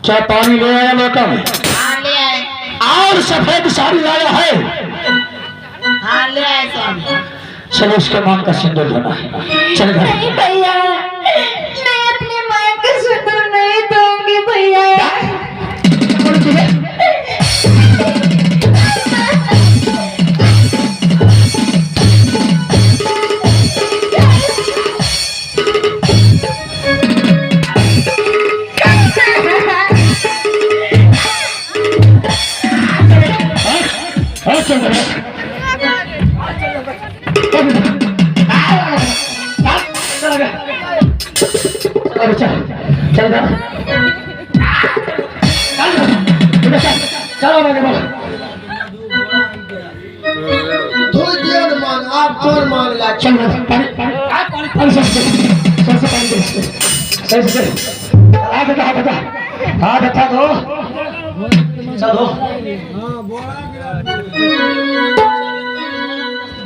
क्या पानी ले आया लोटा में? हाँ ले आए। और सफेद साड़ी लाया है? हाँ ले आए स्वामी। चलो उसके मांग का सिंदूर धोना है। चल घर। नहीं भैया, मैं अपनी माँ का सिंदूर नहीं दूंगी भैया। चलो मैंने बोला धोई दिया न मांग, आप कौन मांग ला? चल पानी से आ बता हाँ बता दो चलो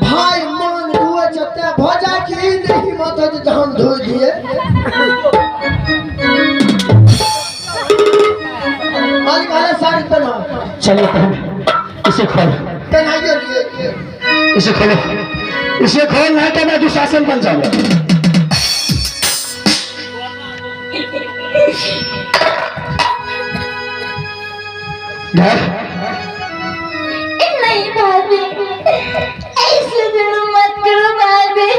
भाई मान हुए जते भजा की नहीं मत जो हम धोई दिए। मालिक वाला साड़ी पहना। चलिए पहन इसे खोल पहनाइए लिए। इसे खोलो इसे खोल नहीं तो मैं दुशासन बन जाऊंगा। नहीं भाभी, ऐसे जुलूम मत करो भाभी।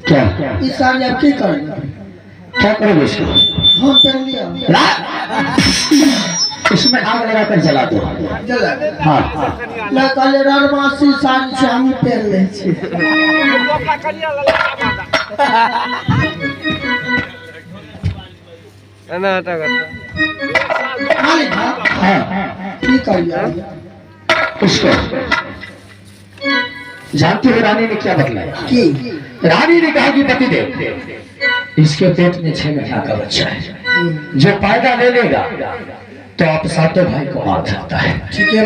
क्या इस साल आप क्या करना? क्या करोगे इसको? हम पहन लिया। इसमें आग लगाकर जला दो। जला हाँ ना कल रमासी साल से हम पहन ले छी। ना हटा करता मालिक हाँ की करिया उसको जानती हो रानी ने क्या बतलाया? की रानी ने कहा कि पतिदेव इसके पेट में 6 महीना का बच्चा है, जो पैदा ले लेगा तो आप सातों भाई को मार सकता है। ठीक है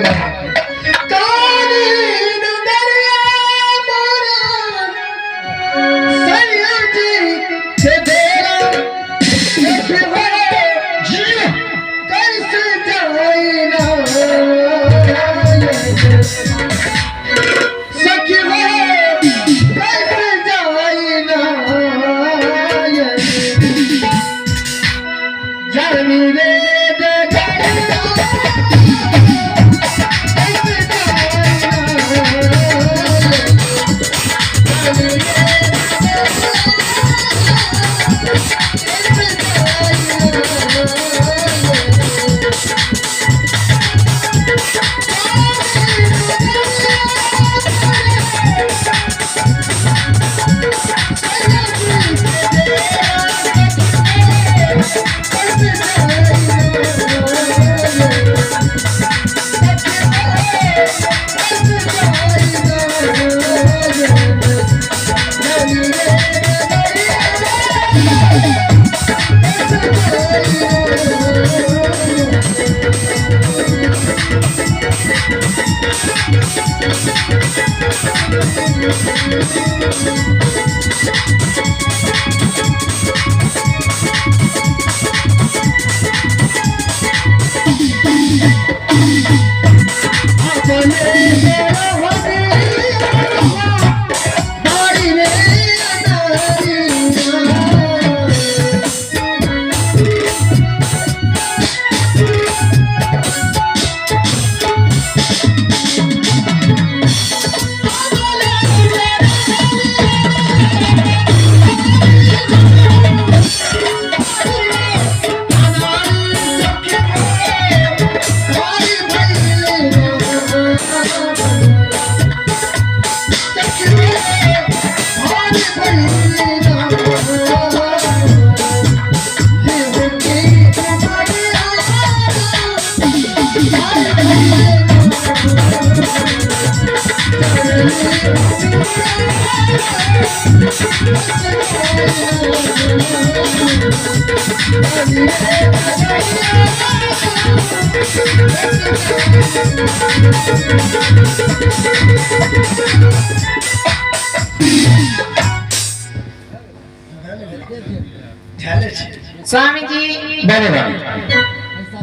स्वामी जी बोले भाई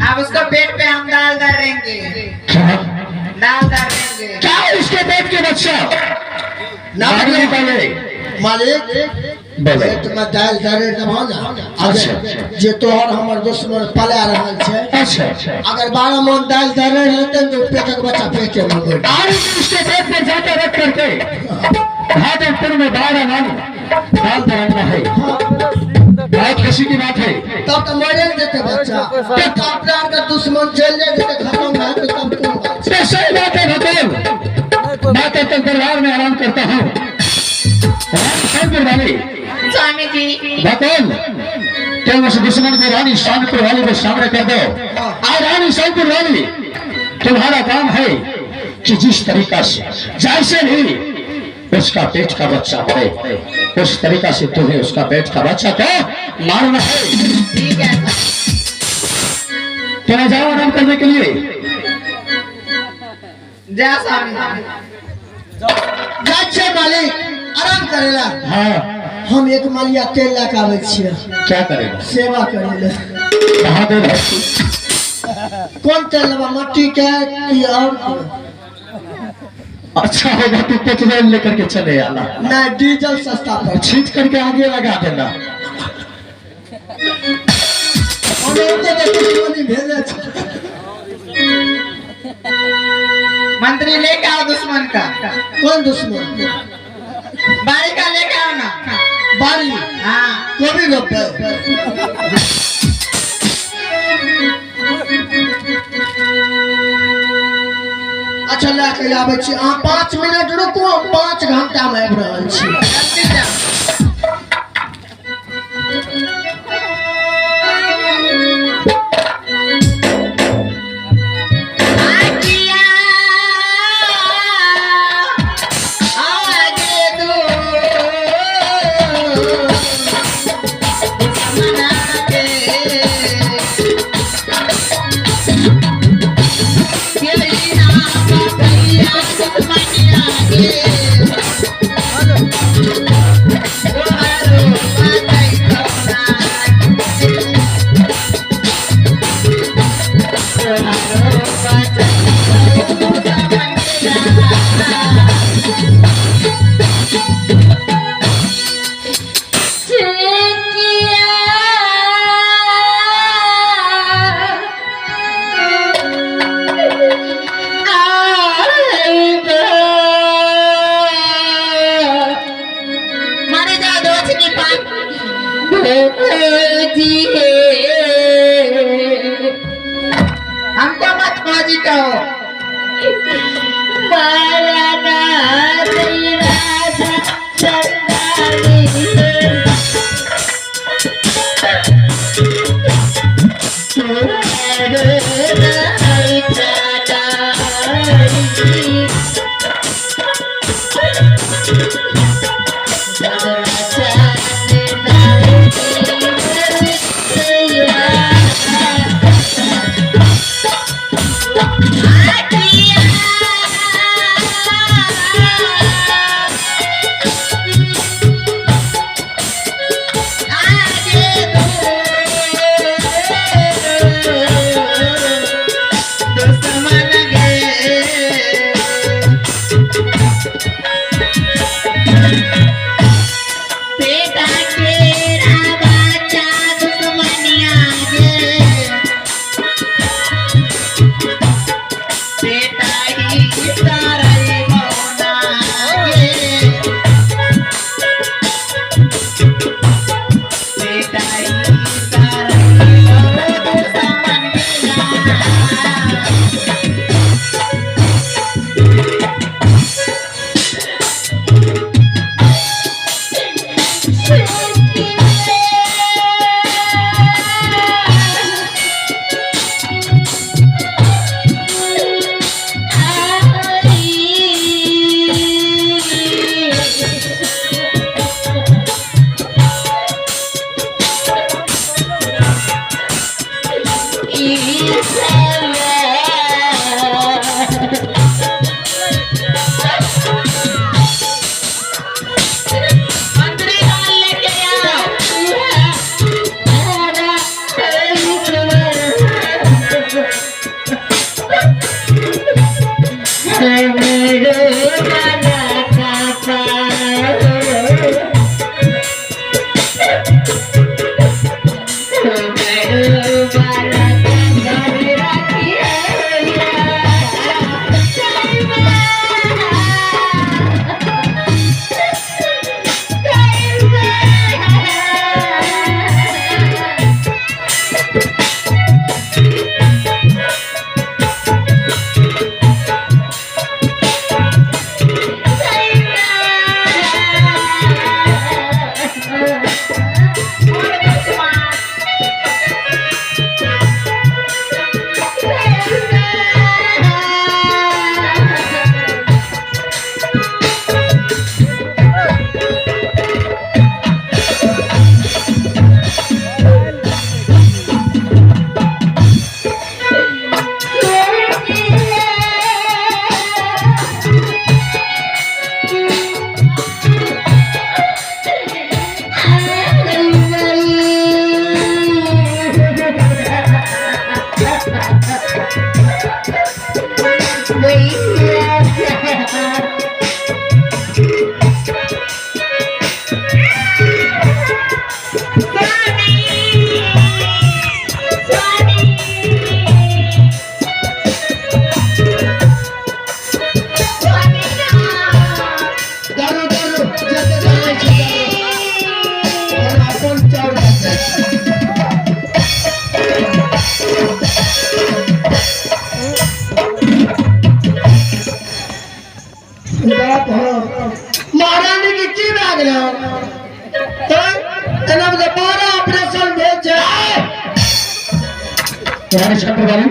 अब उसको पेट पे हम दाल धरेंगे, क्या दाल धरेंगे। क्या उसके पेट के बच्चा ना भागने पड़े मालिक बोले पेट में दाल धरे दबा ना। अच्छा जे तोहर हमर दुश्मन पला रहल छे, अच्छा अगर 12 मन दाल धरे रहते तो पेटक बच्चा पेटे में मर जाए। आज उसके पेट में जाकर रख करके भागलपुर में 12 मन दाल धराना है, बहुत खुशी की बात है। तब तो मरे देते बच्चा, तब अपना का दुश्मन जेल ले देते खत्म है तो तब क्यों बात। तो सही बात है भगवान, मैं तो तक दरबार में आराम करता हूँ। स्वामी जी भगवान तुम उस दुश्मन को रानी शानपुर वाली को सामने कर दो। और रानी शानपुर वाली तुम्हारा काम है कि जिस तरीका से जैसे भी उसका पेट का बच्चा मरे उस तरीका से तुम्हें उसका पेट का बच्चा को मारना है। ठीक है। तुम्हें जाओ आराम करने के लिए। जा स्वामी जाच्छे मालिक आराम करेला। हाँ हम एक मालिया तेल लेके आवे छिए, क्या करेगा सेवा करेला। कहाँ दे भक्ति कौन तेल लेबा, मट्टी के कि और? अच्छा होगा तू पेट्रोल लेकर के चले आना, ना डीजल सस्ता पड़। छीट करके आगे लगा देना। और उनके तो दुश्मनी भेजे छे। मंत्री लेके आओ दुश्मन का। कौन दुश्मन? बारी का लेके आओ ना। बारी हाँ कोबी रोपे। अच्छा लेके आवे छी। अहाँ 5 मिनट रुकू, हम 5 घंटा में आबि रहल छी। जल्दी जा। आगिया आगे दो मना के ये नाम भैया सुमनिया के हमको मत खोजी कहो। महारानी की की लाग रहा एना में 12 ऑपरेशन भेज जाए तुम्हारे छत्र वाली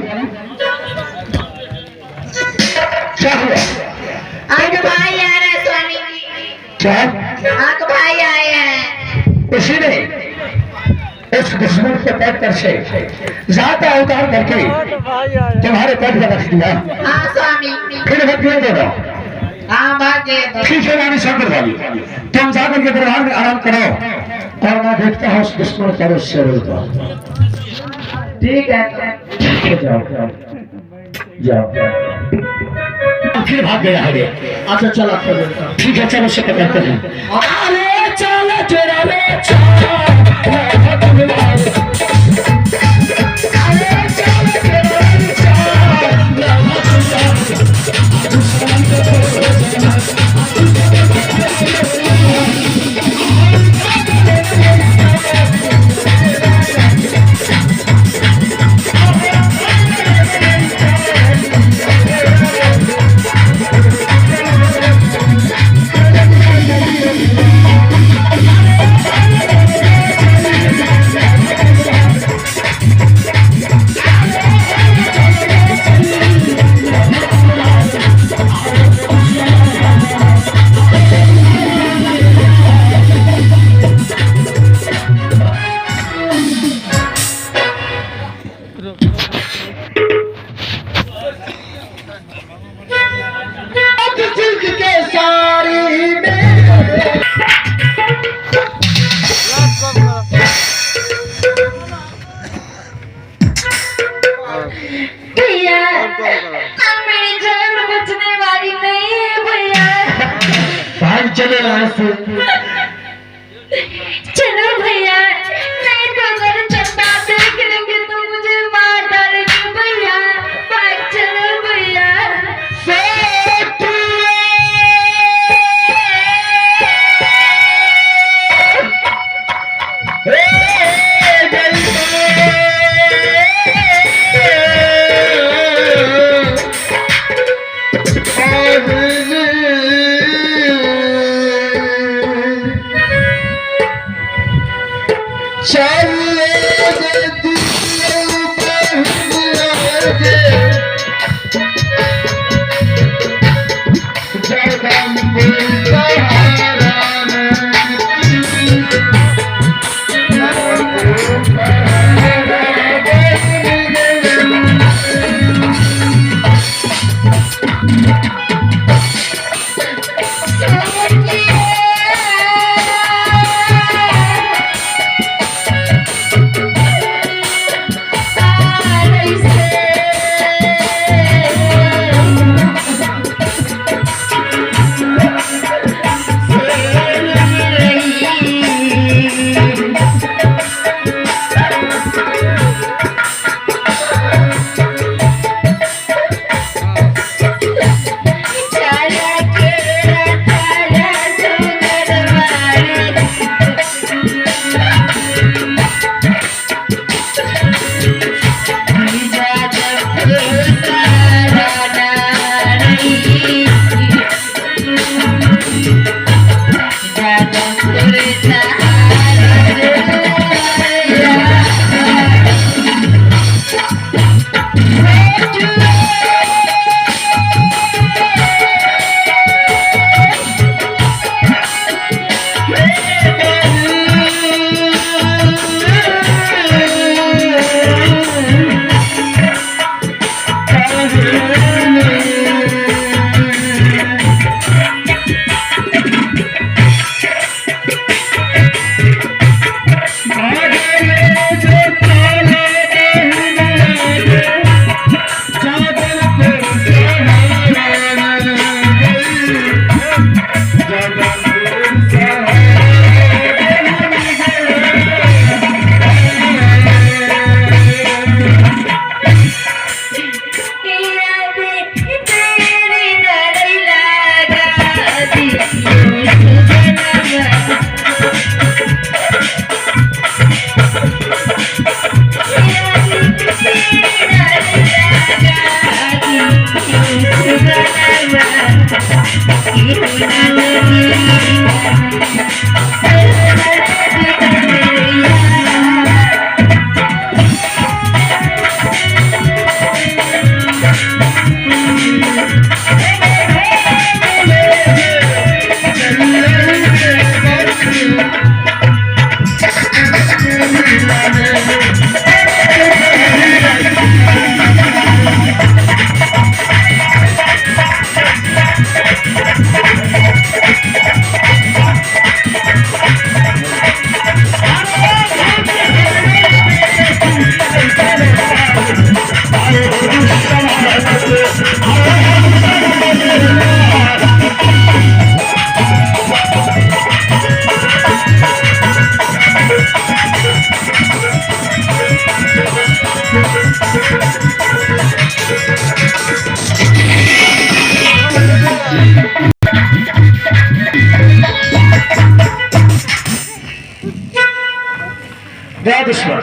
क्या हुआ? आपके भाई आ रहे हैं स्वामी जी। क्या? आपके भाई आए हैं। इसी ने उस दुश्मन के पेट पर से ज्यादा अवतार करके तुम्हारे पेट पर रख दिया। हाँ स्वामी। फिर मत दे दो। हाँ भाग्य दो। ठीक है रानी शंकर वाली, तुम जाकर के दरबार में आराम करो और मैं देखता हूँ उस दुश्मन का शरीर को। ठीक है। जाओ जाओ फिर भाग गया है। अच्छा चला ठीक है चलो से करते हैं। अरे चलो तेरा रे चले यहाँ से चलो भैया, नहीं तो अगर चंदा देख लेंगे तो मुझे मार डालेंगे भैया। भाग चलो भैया। गया दुश्मन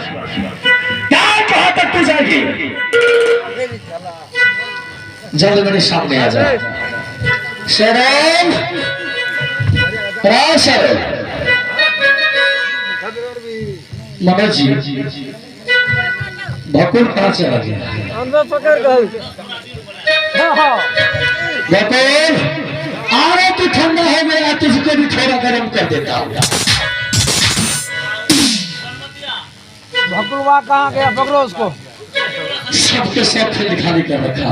क्या कहाँ तक तू जाएगी जल्द मेरे सामने आ जा शरण शरण मनोज जी भकुल कहाँ चला गया अंदर पकड़ गए भकुल आ रहा तू ठंडा हो गया तुझको भी थोड़ा गर्म कर देता हूँ भकुलवा कहाँ गया पकड़ो उसको सबके सब फिर खाली कर रखा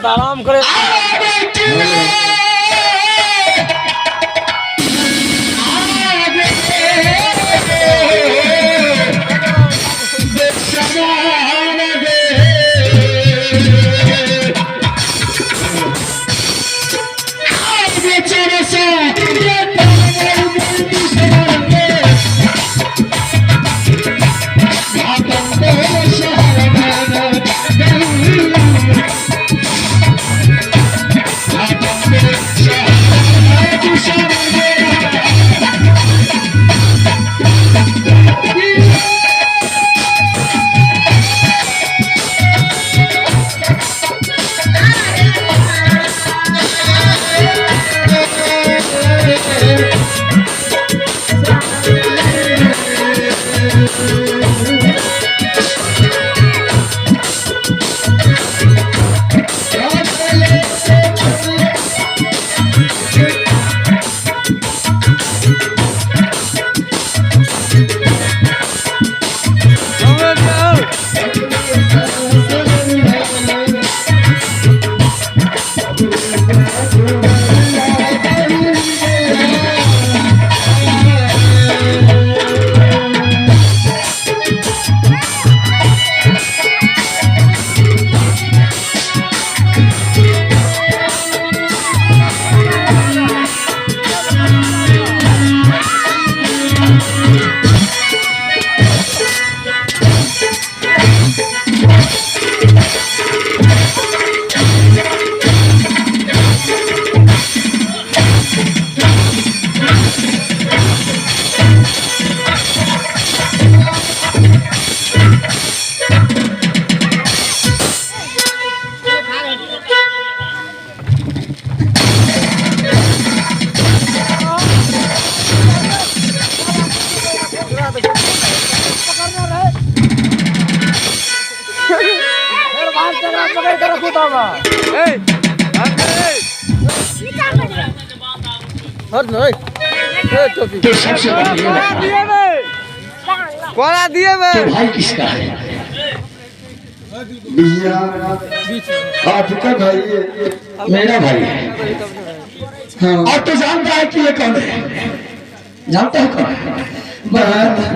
आराम करे कोना दिए तो भाई किसका है भैया आपका भाई है मेरा भाई है हाँ और तो जानता है कि ये कौन है जानता है कौन है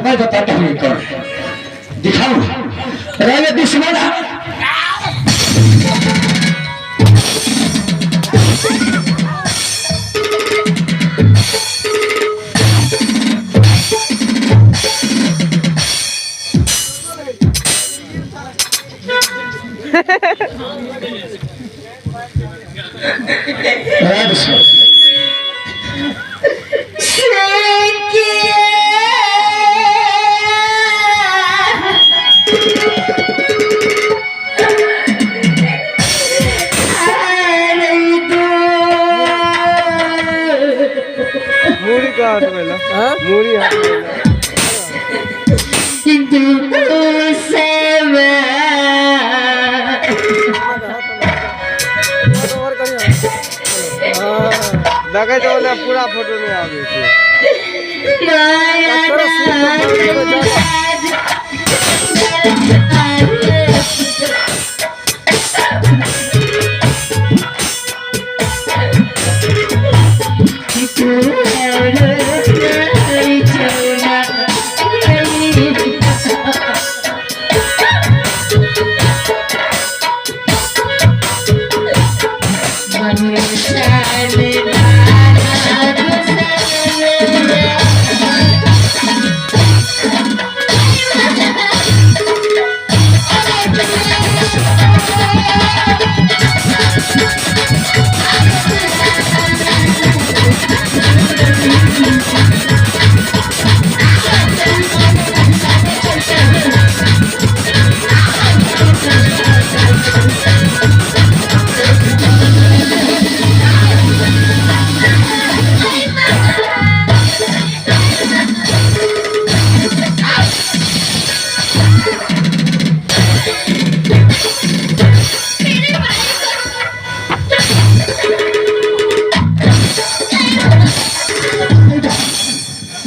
मैं बताता हूँ ये कौन है दिखाऊं रहे दुश्मन राज से मूड़ी का हाथ में ना मूड़ी हाथ में ना लगे तो बोले पूरा फोटो नहीं आ गई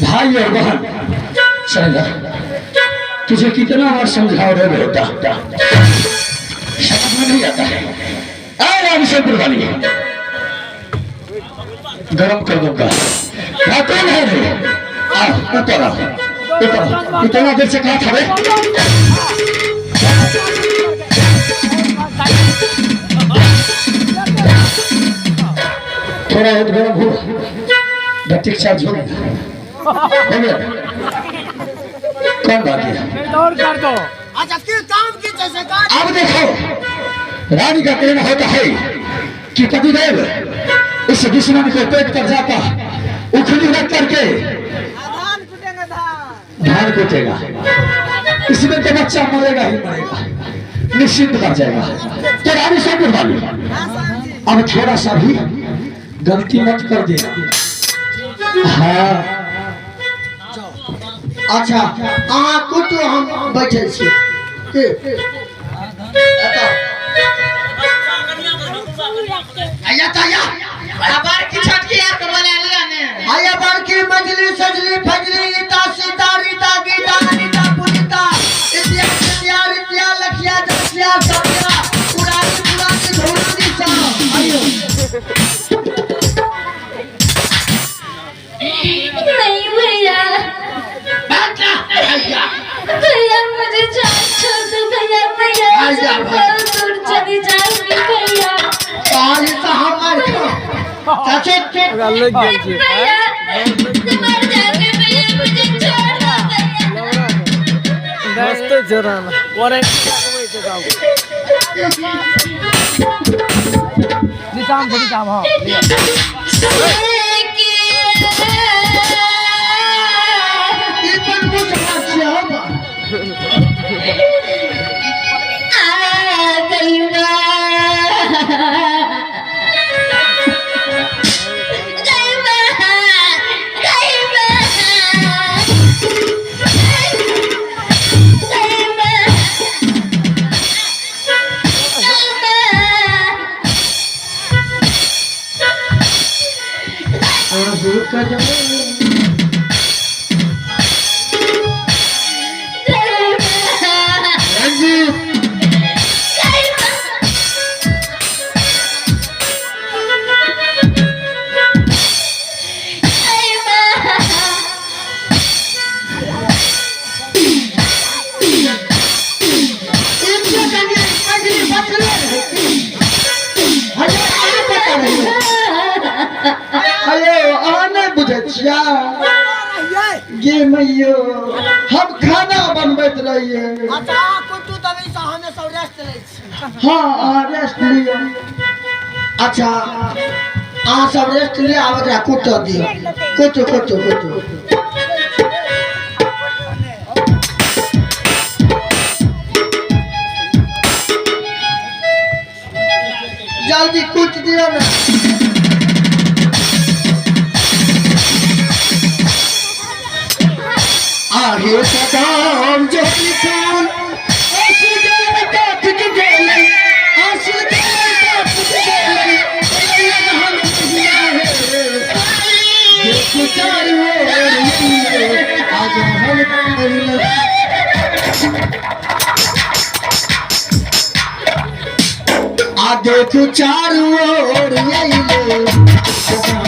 भाई और बहन समझा तुझे कितना बार समझाओ रे बेटा समझ में नहीं आता है। आराम से वाली गरम कर दूंगा कौन है रे ऊपर इतना देर से कहा था रे थोड़ा और गरम हो बैटिक चार्ज हो गया कौन बाकी है और कर दो अच्छा किस काम की जैसे का अब देखो रानी का कहना होता है कि पतिदेव उस दुश्मन को पेट पर जाता उखली रख करके धान कूटेगा इसमें तो बच्चा मरेगा ही मरेगा निश्चिंत कर जाएगा तो रानी सब वाली अब थोड़ा सा भी गलती मत कर देना। हाँ अच्छा कुटो हम बैठे छी बार की छटकी यार को बोले लिया ने आया बार की मजली सजली फजली ईता सीता रीता गीता अनिता पुनिता इत्या लखिया दसिया सतिया पुरानी धोनी सा आयो नहीं भैया भैया मुझे छोड़ दो भैया भैया बहुत दूर चली जाऊंगी भैया चाचे लग गई भैया मर जाओगे भैया मुझे छोड़ दो भैया मस्त जराना और निशान बड़ी काम हां ये मैयो हम खाना बनबैत रहिए अच्छा कुटू तभी से हमें सब रेस्ट ले छी हाँ रेस्ट लियो। अच्छा अहाँ सब रेस्ट ले आब एकरा कुट दियो कुट जल्दी कुट दियो ना आगे सदाम जो निकाल आंसू के काट के गेले आंसू के काट के गेले हम दुनिया है देखो चारों ओर आज हम आ देखो चारों ओर यही ले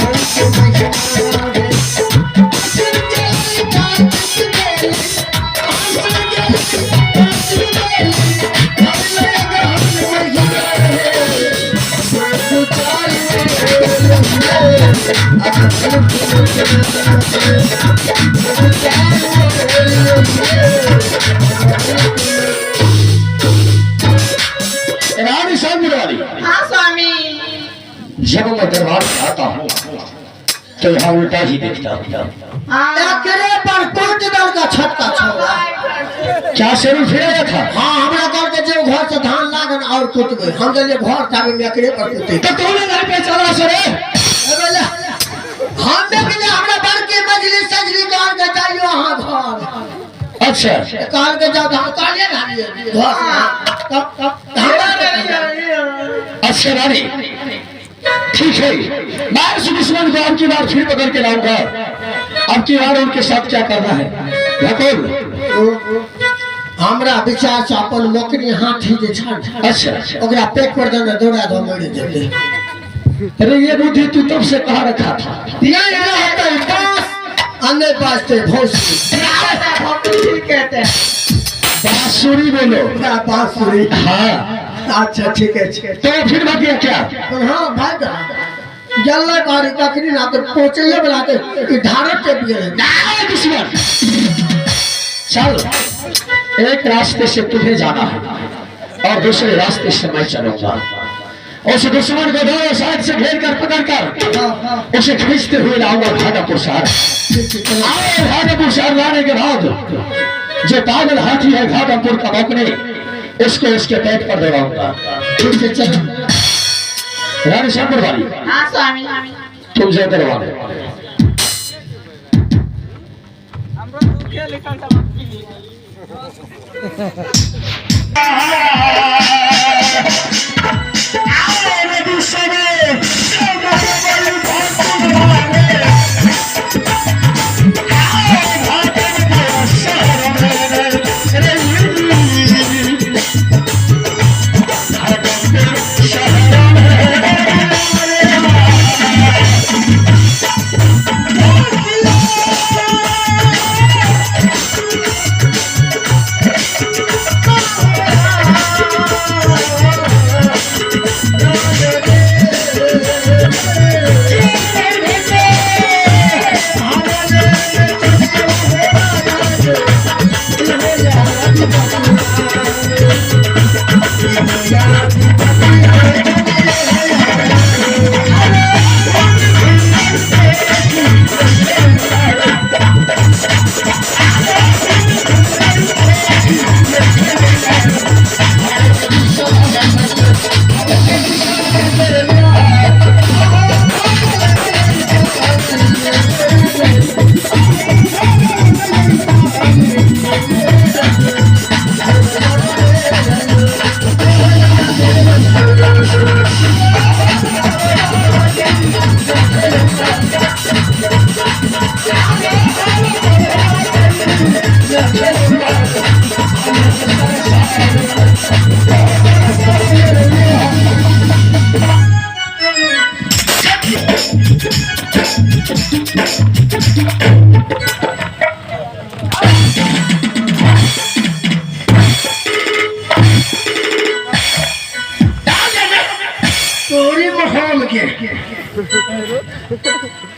रानी सामने हाँ स्वामी। जब मैं दरबार में आता हूँ तो यहाँ उल्टा ही देखता हूँ। एकरे पर कोट दल का छटका छोड़ा क्या शरीर फिराया था? हाँ हमरा दल के जो घर से धान लागन और कुट गए हम जल्दी घर ताबे में एकरे पर कुटे तो तूने घर पे चला सरे हम के लिए हमरा बर के मजलिस सजली गाल के जाइयो वहां घर अच्छा काल के जाओ धान काले धानिए घर कब अच्छा रानी ठीक है मैं उस दुश्मन को अब की बार फिर पकड़ के लाऊंगा। अब की बार उनके साथ क्या करना है रकुल? हमरा विचार से अपन मोकरी हाथी जे छान अच्छा ओकरा पेट पर दे दौड़ा दो मर जल्दी अरे ये बुद्धि तू तब से कहाँ रखा था? नहीं रहता है पास अन्य पास थे भोसड़ी कहते हैं बांसुरी बोलो। बांसुरी हाँ अच्छा ठीक है तो फिर भाग्य क्या? हाँ भाई जल्ला बारी ककरी ना तो पहुंचे बनाते धारक के पिए दुश्मन चल एक रास्ते से तुझे जाना है और दूसरे रास्ते से मैं चलूंगा। उस दुश्मन को दोनों साइड से घेर कर पकड़ कर उसे खींचते हुए लाऊंगा भागलपुर शहर। भागलपुर शहर लाने के बाद जो पागल हाथी है भागलपुर का मोकने उसको उसके पेट पर दबाऊंगा। ठीक है चलो रानी शंकर वाली। हाँ स्वामी। तुम जय दरबार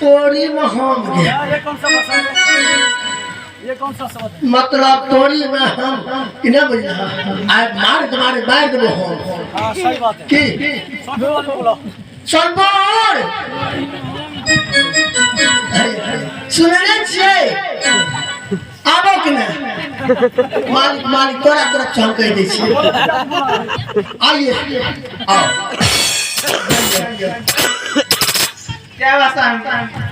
तोरी में हम ये कौन सा भाषा है? ये कौन सा शब्द है? मतलब तोरी में हम इन्हें बुझा मार तुम्हारे बैग में हो हाँ सही बात है। की सब बोलो सोनपुर सुनने छे आबो कि ना मालिक मालिक तोरा तोरा चाम कह दे छी आइए आओ क्या वास्ता है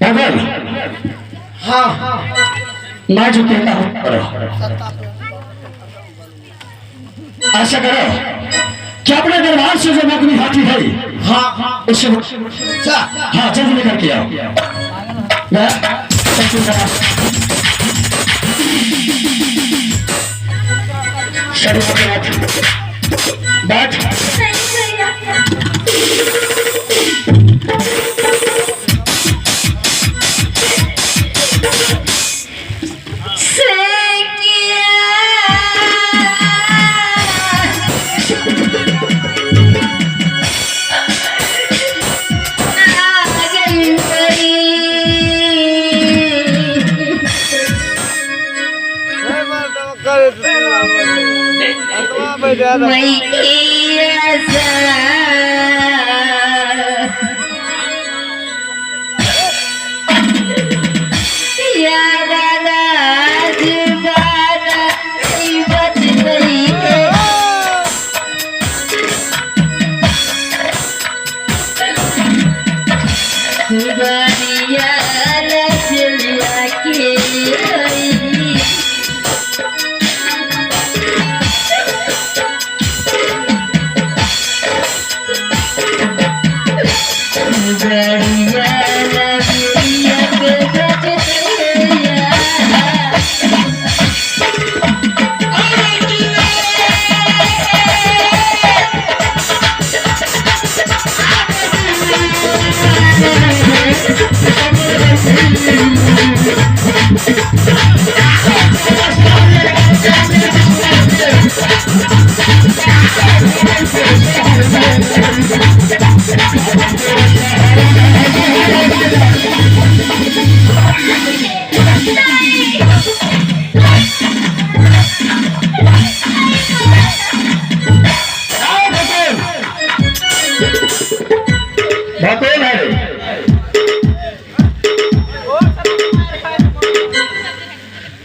पागल हाँ मैं जो कहता हूँ करो ऐसा करो कि अपने दरबार से जो नकली हाथी है हाँ हाँ उसे हाँ जल्दी लेकर के आओ बैठ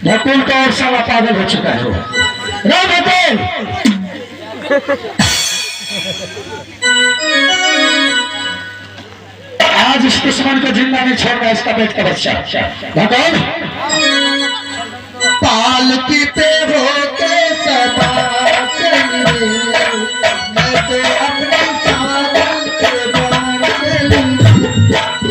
भकुल का और साला पागल हो चुका है भकुल आज इस दुश्मन को जिंदा नहीं छोड़ना इसका पेट का बच्चा भकुल पालकी पे होके सदा चली मैं तो अपने साजन के बार चली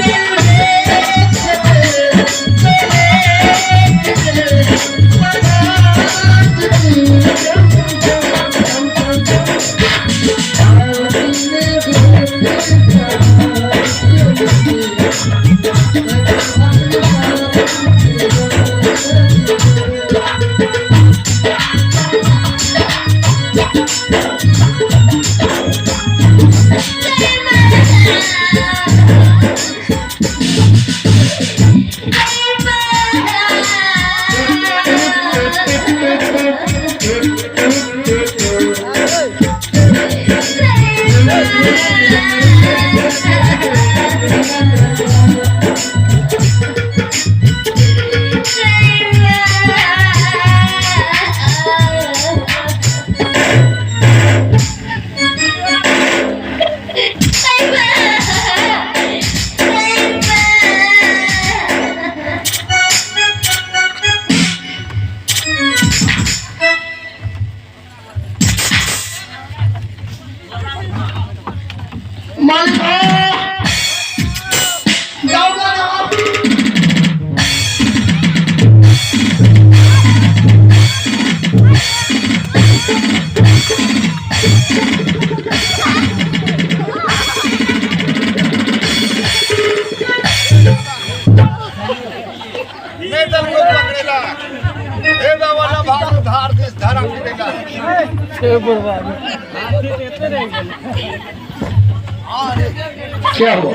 क्या हुआ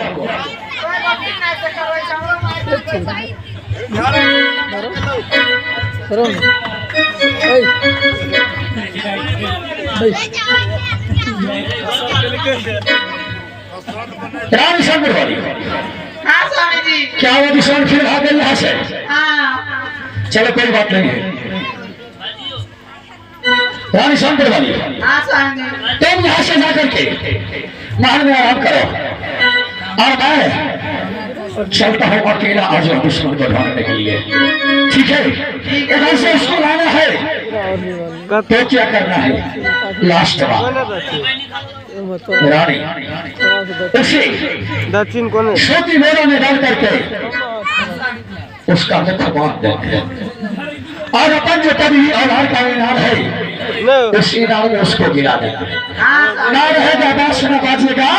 करो रानी शंकर वाली हाँ स्वामी जी। क्या वो दुश्मन फिर भाग गए यहाँ से? हाँ चलो कोई बात नहीं है। रानी शंकर वाली हाँ स्वामी जी। तुम यहाँ से जाकर के महल में आराम करो और मैं चलता हूँ अकेला आज दुश्मन को ढूंढने के लिए। ठीक है, इधर से उसको लाना है तो क्या करना है? लास्ट बात रानी उसे दक्षिण कोने छोटी बोरों में डाल करके उसका मुख बांध देते और अपन जो कभी औलाद का इनाम है उस इनाम में उसको गिरा देना है। ना रहेगा बांस न बाजेगा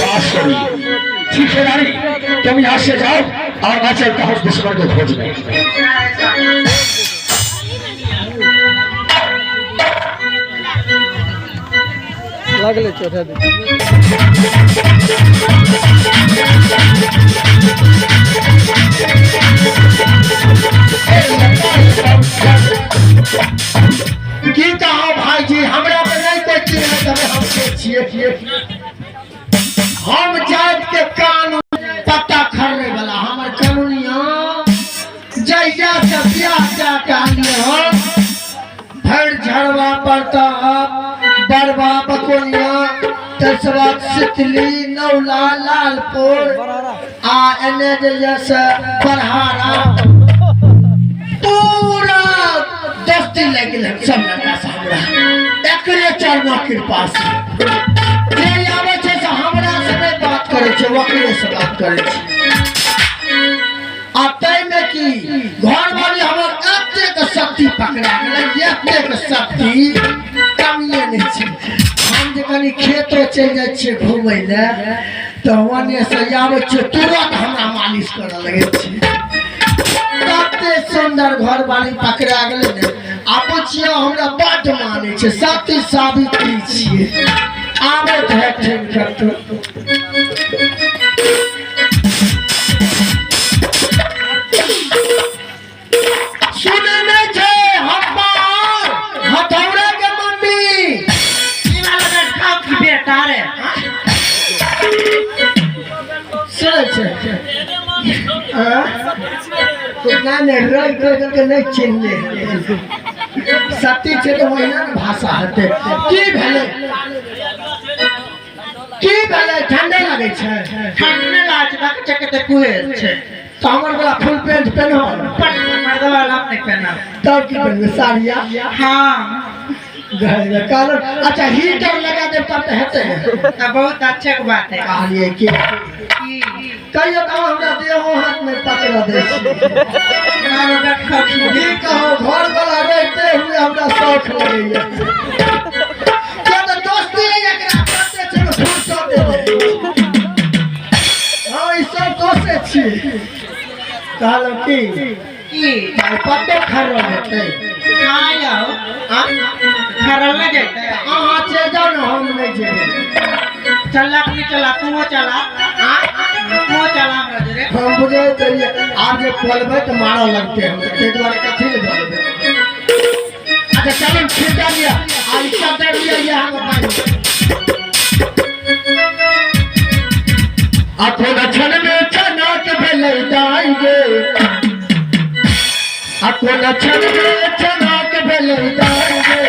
बांसुरी। ठीक है रानी, तुम यहाँ से जाओ और मैं चलता हूँ दुश्मन को खोजने। लगले चोटा दे की कहो भाई जी, हमरा पे नहीं कोई चिन्ह तबे हम के छिए हम जात के कानून पता खरने वाला हमर कानूनिया जैया से ब्याह जा कालिए हम भर झड़वा पड़ता बरवा बकोनिया तसवा सितली नौला लालपुर आ एने जैसे बरहारा पूरा दस्ती लग सब लगा से हमरा एकरे चरणों कृपा से जे आवे छे से हमरा से नहीं बात करे छे, वकरे से बात करे छे। आ तै में की घर वाली हमर एते के शक्ति पकड़ा गेलै, एते के शक्ति कमिए नहीं छे। हम जे कनी खेतो चल जाय छे घूमै ले तो वने से आवे छे तुरंत हमरा मालिश करे लगे छे। कते सुंदर घर वाली पकड़ा गेलै ने आबो छियै हमरा बड माने छे, सती सावित्री छियै। आबे ठेठन करतो सुने में छे हमार हथौड़ा के मम्मी ई वाला बेट खाओ की बेटा रे। सुने छे कितना ने रोई के नहीं चिन्हले सती छे तो वही ना भाषा हते की भेले ठंडे लगे छे ठंडे लाज तक चकते कुए छे। तो हमर वाला फुल पैंट पहनो पट मर्दवा लाभ नहीं पहना। तब की पहनबे साड़िया हाँ घर में कालर अच्छा हीटर लगा दे तब तो हेते तो बहुत अच्छे की बात है। कहलिए कि कहियो तो हमरा देहो हाथ में पकड़ा दे मारो बेट खाओ की की कहो घर वाला रहते हुए हमरा शौक लगैया क्या तो दोस्ती एकरा करते चलो फुर्सत दे हां ई सब दोस्ते छी कहलो की भाई पत्ते खर रहते हाँ याओ हां खरल न जाते। अहाँ चल जाओ ना हम नहीं जेबे चला कि चला तू चला तू चला हमरा जरे हम बुझे करिए आप जे बोलबे तो मारो लगते हम ते द्वारा कथि ले बोलबे। अच्छा चलो खींचा लिया आ इसका दे लिया ये हम पानी अपन छन में छना के भेलै दाइगे अपन छन में छना के भेलै दाइगे